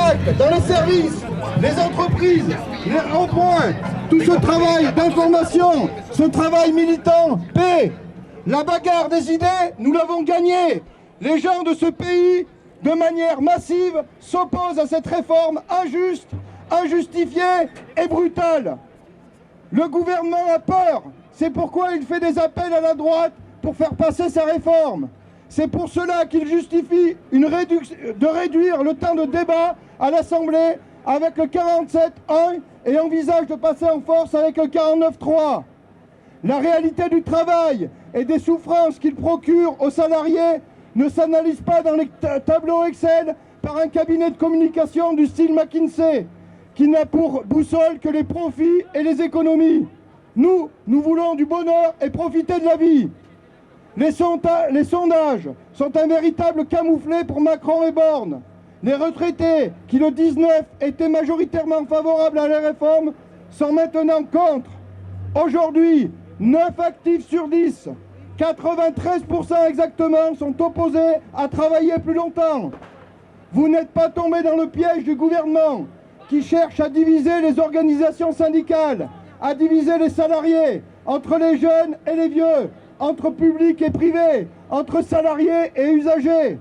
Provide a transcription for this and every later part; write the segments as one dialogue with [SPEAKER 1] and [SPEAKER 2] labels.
[SPEAKER 1] direct, dans les services, les entreprises, les ronds-points, tout ce travail d'information, ce travail militant, paix, la bagarre des idées, nous l'avons gagné. Les gens de ce pays, de manière massive, s'opposent à cette réforme injuste, injustifiée et brutale. Le gouvernement a peur, c'est pourquoi il fait des appels à la droite pour faire passer sa réforme. C'est pour cela qu'il justifie de réduire le temps de débat à l'Assemblée avec le 47.1 et envisage de passer en force avec le 49.3. La réalité du travail et des souffrances qu'il procure aux salariés ne s'analyse pas dans les tableaux Excel par un cabinet de communication du style McKinsey, qui n'a pour boussole que les profits et les économies. Nous voulons du bonheur et profiter de la vie. Les sondages sont un véritable camouflet pour Macron et Borne. Les retraités, qui le 19 étaient majoritairement favorables à la réforme, sont maintenant contre. Aujourd'hui, 9 actifs sur 10, 93% exactement, sont opposés à travailler plus longtemps. Vous n'êtes pas tombé dans le piège du gouvernement qui cherche à diviser les organisations syndicales, à diviser les salariés entre les jeunes et les vieux, entre public et privé, entre salariés et usagers.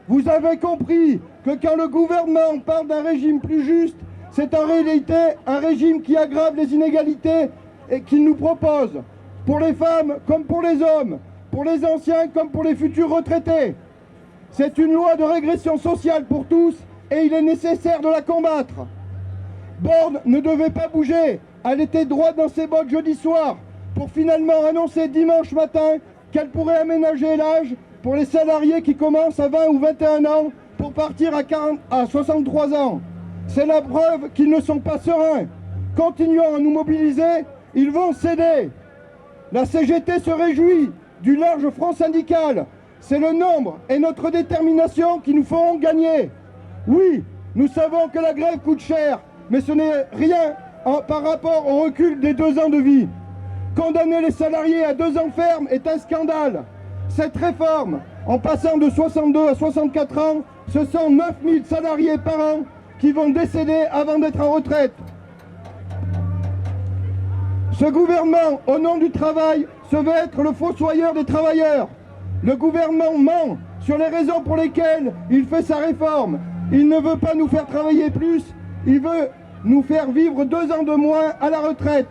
[SPEAKER 1] Vous avez compris que quand le gouvernement parle d'un régime plus juste, c'est en réalité un régime qui aggrave les inégalités et qu'il nous propose, pour les femmes comme pour les hommes, pour les anciens comme pour les futurs retraités. C'est une loi de régression sociale pour tous et il est nécessaire de la combattre. Borne ne devait pas bouger, elle était droite dans ses bottes jeudi soir, pour finalement annoncer dimanche matin qu'elle pourrait aménager l'âge pour les salariés qui commencent à 20 ou 21 ans pour partir à 63 ans. C'est la preuve qu'ils ne sont pas sereins. Continuons à nous mobiliser, ils vont céder. La CGT se réjouit du large front syndical. C'est le nombre et notre détermination qui nous feront gagner. Oui, nous savons que la grève coûte cher, mais ce n'est rien par rapport au recul des 2 ans de vie. Condamner les salariés à 2 ans ferme est un scandale. Cette réforme, en passant de 62 à 64 ans, ce sont 9000 salariés par an qui vont décéder avant d'être en retraite. Ce gouvernement, au nom du travail, se veut être le fossoyeur des travailleurs. Le gouvernement ment sur les raisons pour lesquelles il fait sa réforme. Il ne veut pas nous faire travailler plus, il veut nous faire vivre 2 ans de moins à la retraite.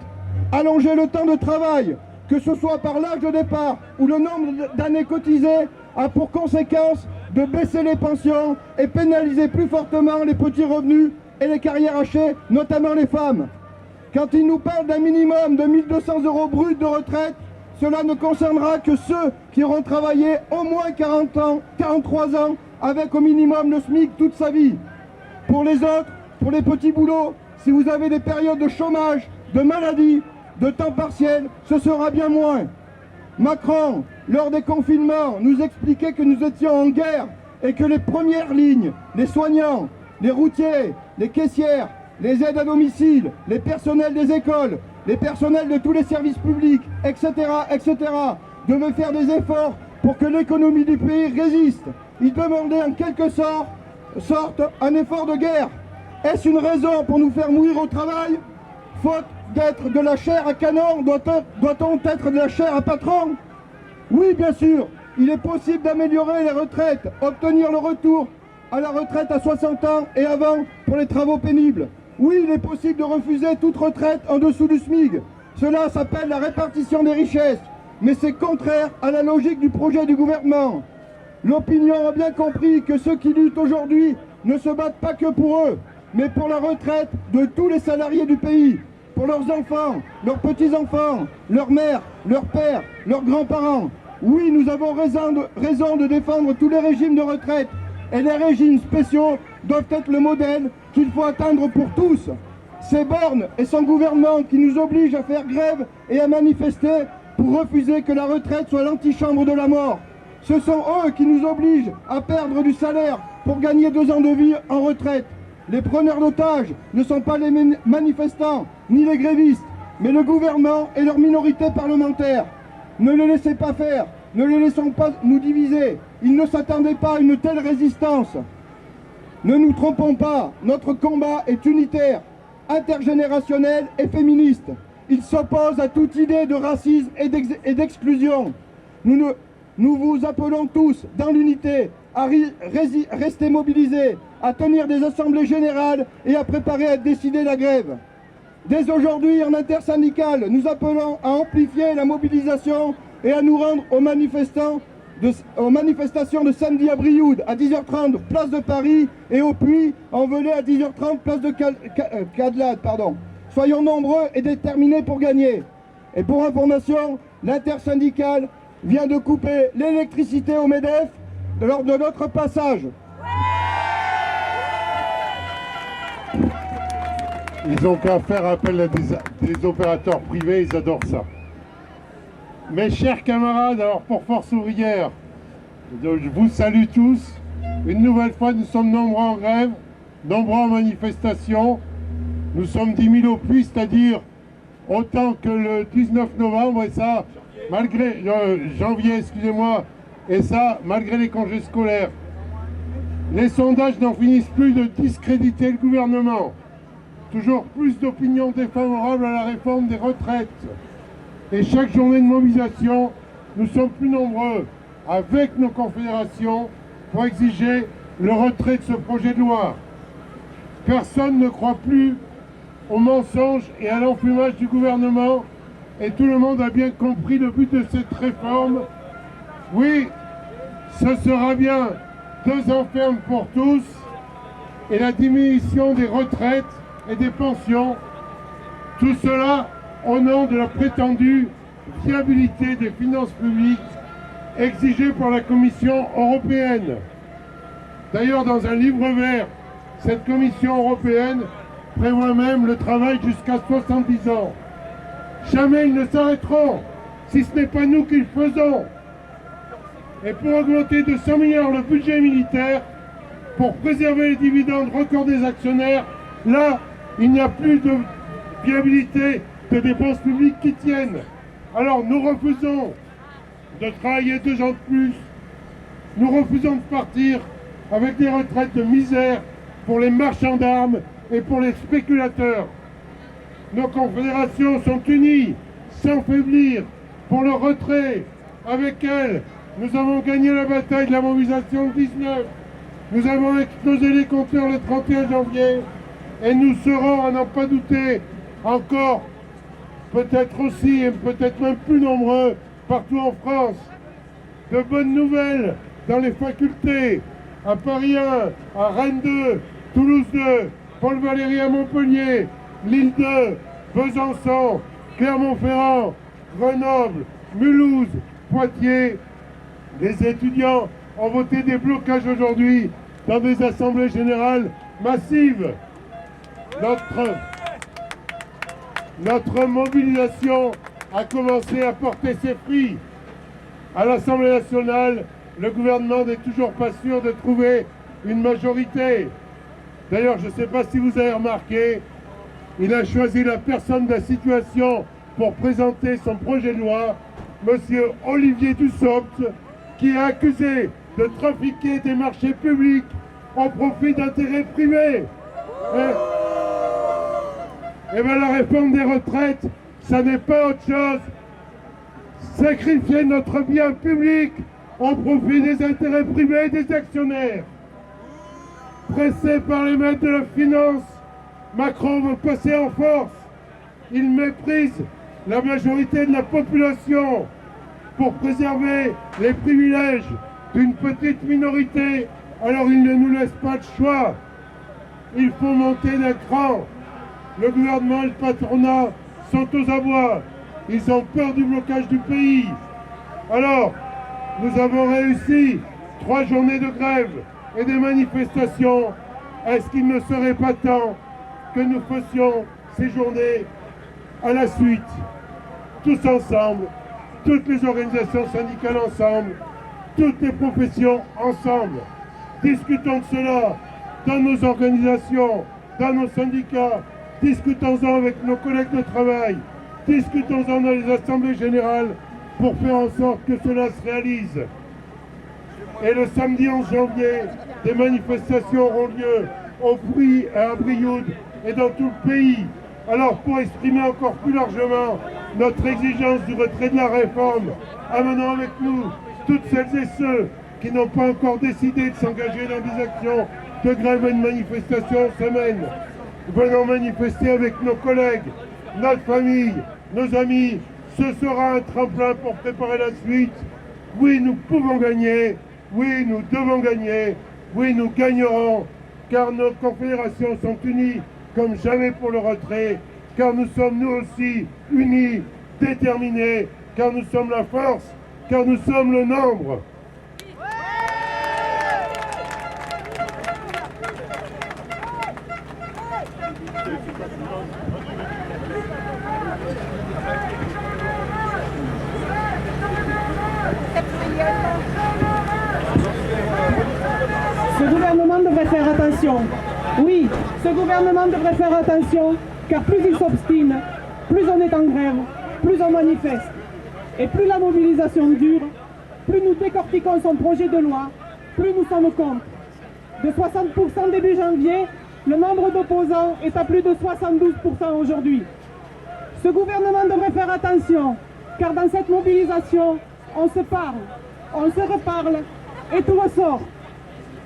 [SPEAKER 1] Allonger le temps de travail, que ce soit par l'âge de départ ou le nombre d'années cotisées, a pour conséquence de baisser les pensions et pénaliser plus fortement les petits revenus et les carrières hachées, notamment les femmes. Quand il nous parle d'un minimum de 1 200 € brut de retraite, cela ne concernera que ceux qui auront travaillé au moins 40 ans, 43 ans, avec au minimum le SMIC toute sa vie. Pour les autres, pour les petits boulots, si vous avez des périodes de chômage, de maladie, de temps partiel, ce sera bien moins. Macron, lors des confinements, nous expliquait que nous étions en guerre et que les premières lignes, les soignants, les routiers, les caissières, les aides à domicile, les personnels des écoles, les personnels de tous les services publics, etc., devaient faire des efforts pour que l'économie du pays résiste. Ils demandaient en quelque sorte un effort de guerre. Est-ce une raison pour nous faire mourir au travail? Faute d'être de la chair à canon, doit-on être de la chair à patron? Oui, bien sûr, il est possible d'améliorer les retraites, obtenir le retour à la retraite à 60 ans et avant pour les travaux pénibles. Oui, il est possible de refuser toute retraite en dessous du SMIC. Cela s'appelle la répartition des richesses, mais c'est contraire à la logique du projet du gouvernement. L'opinion a bien compris que ceux qui luttent aujourd'hui ne se battent pas que pour eux, mais pour la retraite de tous les salariés du pays, pour leurs enfants, leurs petits-enfants, leurs mères, leurs pères, leurs grands-parents. Oui, nous avons raison de défendre tous les régimes de retraite, et les régimes spéciaux doivent être le modèle qu'il faut atteindre pour tous. C'est Borne et son gouvernement qui nous obligent à faire grève et à manifester pour refuser que la retraite soit l'antichambre de la mort. Ce sont eux qui nous obligent à perdre du salaire pour gagner 2 ans de vie en retraite. Les preneurs d'otages ne sont pas les manifestants, ni les grévistes, mais le gouvernement et leur minorité parlementaire. Ne les laissez pas faire, ne les laissons pas nous diviser. Ils ne s'attendaient pas à une telle résistance. Ne nous trompons pas, notre combat est unitaire, intergénérationnel et féministe. Il s'oppose à toute idée de racisme et d'exclusion. Nous vous appelons tous, dans l'unité, à rester mobilisés, à tenir des assemblées générales et à préparer à décider la grève. Dès aujourd'hui, en intersyndicale, nous appelons à amplifier la mobilisation et à nous rendre aux manifestations de samedi à Brioude à 10h30, place de Paris, et au Puy, en Velay à 10h30, place de Cadelade. Soyons nombreux et déterminés pour gagner. Et pour information, l'intersyndicale vient de couper l'électricité au MEDEF lors de notre passage.
[SPEAKER 2] Ils n'ont qu'à faire appel à des opérateurs privés, ils adorent ça. Mes chers camarades, alors pour Force Ouvrière, je vous salue tous. Une nouvelle fois, nous sommes nombreux en grève, nombreux en manifestation. Nous sommes 10 000 au Puy, c'est-à-dire autant que le 19 novembre, et ça, malgré janvier, excusez-moi, et ça, malgré les congés scolaires. Les sondages n'en finissent plus de discréditer le gouvernement. Toujours plus d'opinions défavorables à la réforme des retraites. Et chaque journée de mobilisation, nous sommes plus nombreux, avec nos confédérations, pour exiger le retrait de ce projet de loi. Personne ne croit plus aux mensonges et à l'enfumage du gouvernement, et tout le monde a bien compris le but de cette réforme. Oui, ce sera bien 2 ans ferme pour tous et la diminution des retraites et des pensions, tout cela au nom de la prétendue viabilité des finances publiques exigée par la Commission européenne. D'ailleurs, dans un livre vert, cette Commission européenne prévoit même le travail jusqu'à 70 ans. Jamais ils ne s'arrêteront, si ce n'est pas nous qui le faisons. Et pour augmenter de 100 milliards le budget militaire, pour préserver les dividendes records des actionnaires, là, il n'y a plus de viabilité de dépenses publiques qui tiennent. Alors nous refusons de travailler 2 ans de plus. Nous refusons de partir avec des retraites de misère pour les marchands d'armes et pour les spéculateurs. Nos confédérations sont unies, sans faiblir, pour le retrait. Avec elles, nous avons gagné la bataille de la mobilisation 19. Nous avons explosé les compteurs le 31 janvier. Et nous serons, à n'en pas douter, encore, peut-être aussi, et peut-être même plus nombreux, partout en France. De bonnes nouvelles dans les facultés, à Paris 1, à Rennes 2, Toulouse 2, Paul Valéry à Montpellier, Lille 2, Besançon, Clermont-Ferrand, Grenoble, Mulhouse, Poitiers. Les étudiants ont voté des blocages aujourd'hui dans des assemblées générales massives. Notre mobilisation a commencé à porter ses fruits. À l'Assemblée nationale, le gouvernement n'est toujours pas sûr de trouver une majorité. D'ailleurs, je ne sais pas si vous avez remarqué, il a choisi la personne de la situation pour présenter son projet de loi, monsieur Olivier Dussopt, qui est accusé de trafiquer des marchés publics au profit d'intérêts privés. Et bien la réforme des retraites, ça n'est pas autre chose. Sacrifier notre bien public au profit des intérêts privés et des actionnaires. Pressé par les maîtres de la finance, Macron veut passer en force. Il méprise la majorité de la population pour préserver les privilèges d'une petite minorité. Alors il ne nous laisse pas de choix. Il faut monter d'un cran. Le gouvernement et le patronat sont aux abois. Ils ont peur du blocage du pays. Alors, nous avons réussi 3 journées de grève et des manifestations. Est-ce qu'il ne serait pas temps que nous fassions ces journées à la suite, tous ensemble, toutes les organisations syndicales ensemble, toutes les professions ensemble. Discutons de cela dans nos organisations, dans nos syndicats, discutons-en avec nos collègues de travail, discutons-en dans les assemblées générales pour faire en sorte que cela se réalise. Et le samedi 11 janvier, des manifestations auront lieu au Puy, à Brioude et dans tout le pays. Alors pour exprimer encore plus largement notre exigence du retrait de la réforme, amenons avec nous toutes celles et ceux qui n'ont pas encore décidé de s'engager dans des actions de grève et de manifestation en semaine. Venons manifester avec nos collègues, notre famille, nos amis. Ce sera un tremplin pour préparer la suite. Oui, nous pouvons gagner. Oui, nous devons gagner. Oui, nous gagnerons. Car nos confédérations sont unies comme jamais pour le retrait. Car nous sommes nous aussi unis, déterminés. Car nous sommes la force. Car nous sommes le nombre.
[SPEAKER 3] Ce gouvernement devrait faire attention. Oui, ce gouvernement devrait faire attention, car plus il s'obstine, plus on est en grève, plus on manifeste. Et plus la mobilisation dure, plus nous décortiquons son projet de loi, plus nous sommes contre. De 60% début janvier, le nombre d'opposants est à plus de 72% aujourd'hui. Ce gouvernement devrait faire attention, car dans cette mobilisation, on se parle, on se reparle et tout ressort.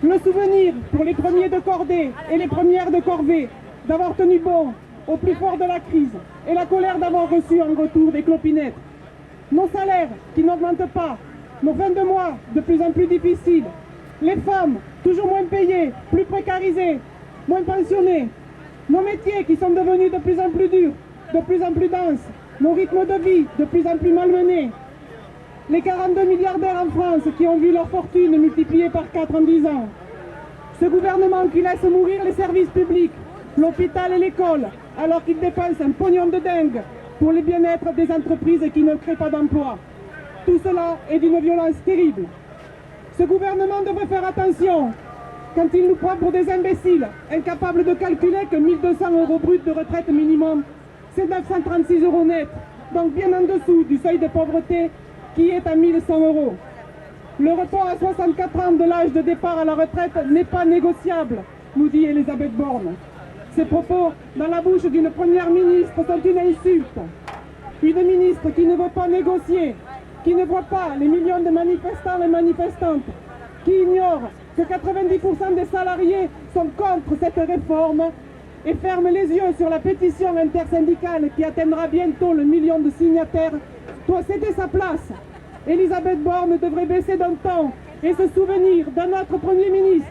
[SPEAKER 3] Le souvenir pour les premiers de cordée et les premières de corvée d'avoir tenu bon au plus fort de la crise et la colère d'avoir reçu en retour des clopinettes. Nos salaires qui n'augmentent pas, nos fins de mois de plus en plus difficiles, les femmes toujours moins payées, plus précarisées, moins pensionnées, nos métiers qui sont devenus de plus en plus durs, de plus en plus denses, nos rythmes de vie de plus en plus malmenés, les 42 milliardaires en France qui ont vu leur fortune multipliée par 4 en 10 ans, ce gouvernement qui laisse mourir les services publics, l'hôpital et l'école, alors qu'il dépense un pognon de dingue pour le bien-être des entreprises qui ne créent pas d'emplois. Tout cela est d'une violence terrible. Ce gouvernement devrait faire attention quand il nous prend pour des imbéciles, incapables de calculer que 1 200 € brut de retraite minimum, c'est 936 € net, donc bien en dessous du seuil de pauvreté qui est à 1 100 €. Le report à 64 ans de l'âge de départ à la retraite n'est pas négociable, nous dit Elisabeth Borne. Ces propos, dans la bouche d'une première ministre, sont une insulte. Une ministre qui ne veut pas négocier, qui ne voit pas les millions de manifestants et manifestantes, qui ignore que 90% des salariés sont contre cette réforme et ferme les yeux sur la pétition intersyndicale qui atteindra bientôt le 1 million de signataires, doit céder sa place. Elisabeth Borne devrait baisser d'un ton et se souvenir de notre Premier ministre,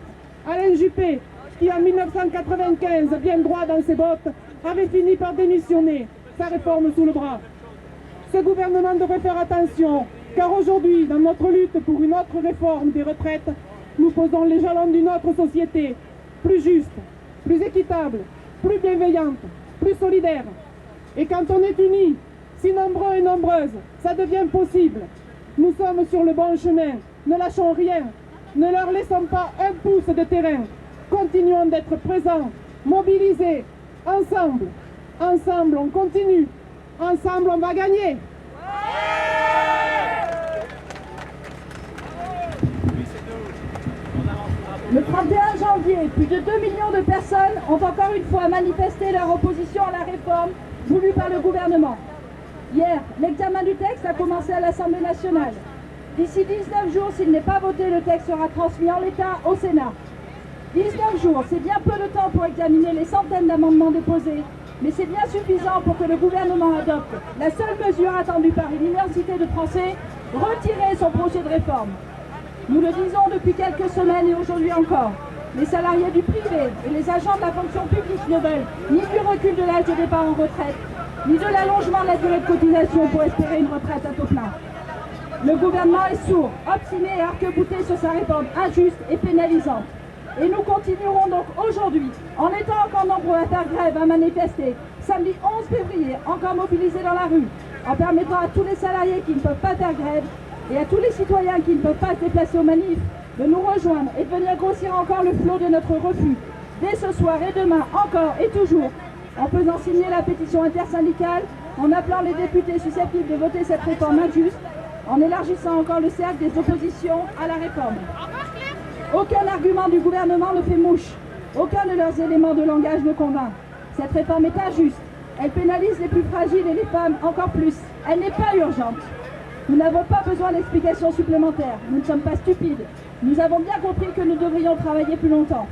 [SPEAKER 3] Alain Juppé, qui en 1995, bien droit dans ses bottes, avait fini par démissionner, sa réforme sous le bras. Ce gouvernement devrait faire attention, car aujourd'hui, dans notre lutte pour une autre réforme des retraites, nous posons les jalons d'une autre société, plus juste, plus équitable, plus bienveillante, plus solidaire. Et quand on est unis, si nombreux et nombreuses, ça devient possible. Nous sommes sur le bon chemin, ne lâchons rien, ne leur laissons pas un pouce de terrain. Continuons d'être présents, mobilisés, ensemble. Ensemble, on continue. Ensemble, on va gagner.
[SPEAKER 4] Le 31 janvier, plus de 2 millions de personnes ont encore une fois manifesté leur opposition à la réforme voulue par le gouvernement. Hier, l'examen du texte a commencé à l'Assemblée nationale. D'ici 19 jours, s'il n'est pas voté, le texte sera transmis en l'état au Sénat. 19 jours, c'est bien peu de temps pour examiner les centaines d'amendements déposés, mais c'est bien suffisant pour que le gouvernement adopte la seule mesure attendue par une immensité de Français, retirer son projet de réforme. Nous le disons depuis quelques semaines et aujourd'hui encore, les salariés du privé et les agents de la fonction publique ne veulent ni du recul de l'âge de départ en retraite, ni de l'allongement de la durée de cotisation pour espérer une retraite à taux plein. Le gouvernement est sourd, obstiné et arc-bouté sur sa réforme injuste et pénalisante. Et nous continuerons donc aujourd'hui, en étant encore nombreux à faire grève, à manifester, samedi 11 février, encore mobilisés dans la rue, en permettant à tous les salariés qui ne peuvent pas faire grève et à tous les citoyens qui ne peuvent pas se déplacer aux manifs de nous rejoindre et de venir grossir encore le flot de notre refus, dès ce soir et demain, encore et toujours, en faisant signer la pétition intersyndicale, en appelant les députés susceptibles de voter cette réforme injuste, en élargissant encore le cercle des oppositions à la réforme. Aucun argument du gouvernement ne fait mouche. Aucun de leurs éléments de langage ne convainc. Cette réforme est injuste. Elle pénalise les plus fragiles et les femmes encore plus. Elle n'est pas urgente. Nous n'avons pas besoin d'explications supplémentaires. Nous ne sommes pas stupides. Nous avons bien compris que nous devrions travailler plus longtemps.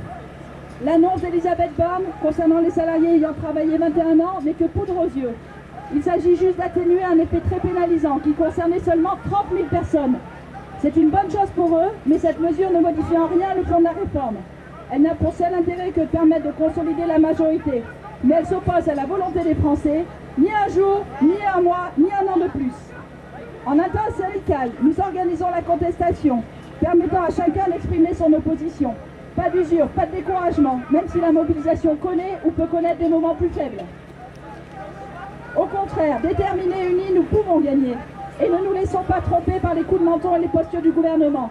[SPEAKER 4] L'annonce d'Elisabeth Borne concernant les salariés ayant travaillé 21 ans n'est que poudre aux yeux. Il s'agit juste d'atténuer un effet très pénalisant qui concernait seulement 30 000 personnes. C'est une bonne chose pour eux, mais cette mesure ne modifie en rien le fond de la réforme. Elle n'a pour seul intérêt que de permettre de consolider la majorité. Mais elle s'oppose à la volonté des Français, ni un jour, ni un mois, ni un an de plus. En intersyndical, nous organisons la contestation, permettant à chacun d'exprimer son opposition. Pas d'usure, pas de découragement, même si la mobilisation connaît ou peut connaître des moments plus faibles. Au contraire, déterminés et unis, nous pouvons gagner. Et ne nous laissons pas tromper par les coups de menton et les postures du gouvernement.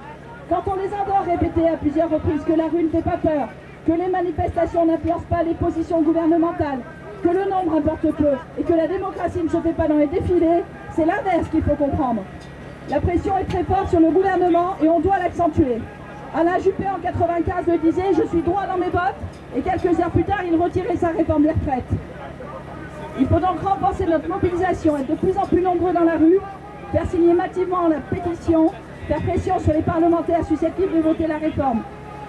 [SPEAKER 4] Quand on les entend répéter à plusieurs reprises que la rue ne fait pas peur, que les manifestations n'influencent pas les positions gouvernementales, que le nombre importe peu et que la démocratie ne se fait pas dans les défilés, c'est l'inverse qu'il faut comprendre. La pression est très forte sur le gouvernement et on doit l'accentuer. Alain Juppé en 1995 le disait « Je suis droit dans mes bottes » et quelques heures plus tard, il retirait sa réforme des retraites. Il faut donc renforcer notre mobilisation, être de plus en plus nombreux dans la rue, faire signer massivement la pétition, faire pression sur les parlementaires susceptibles de voter la réforme.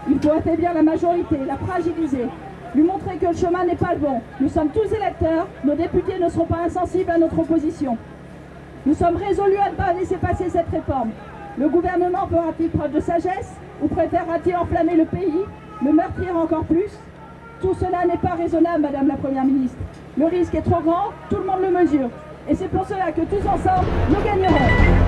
[SPEAKER 4] Il faut affaiblir la majorité, la fragiliser, lui montrer que le chemin n'est pas le bon. Nous sommes tous électeurs, nos députés ne seront pas insensibles à notre opposition. Nous sommes résolus à ne pas laisser passer cette réforme. Le gouvernement fera-t-il preuve de sagesse ou préférera-t-il enflammer le pays, le meurtrir encore plus? Tout cela n'est pas raisonnable, Madame la Première ministre. Le risque est trop grand, tout le monde le mesure. Et c'est pour cela que tous ensemble, nous gagnerons.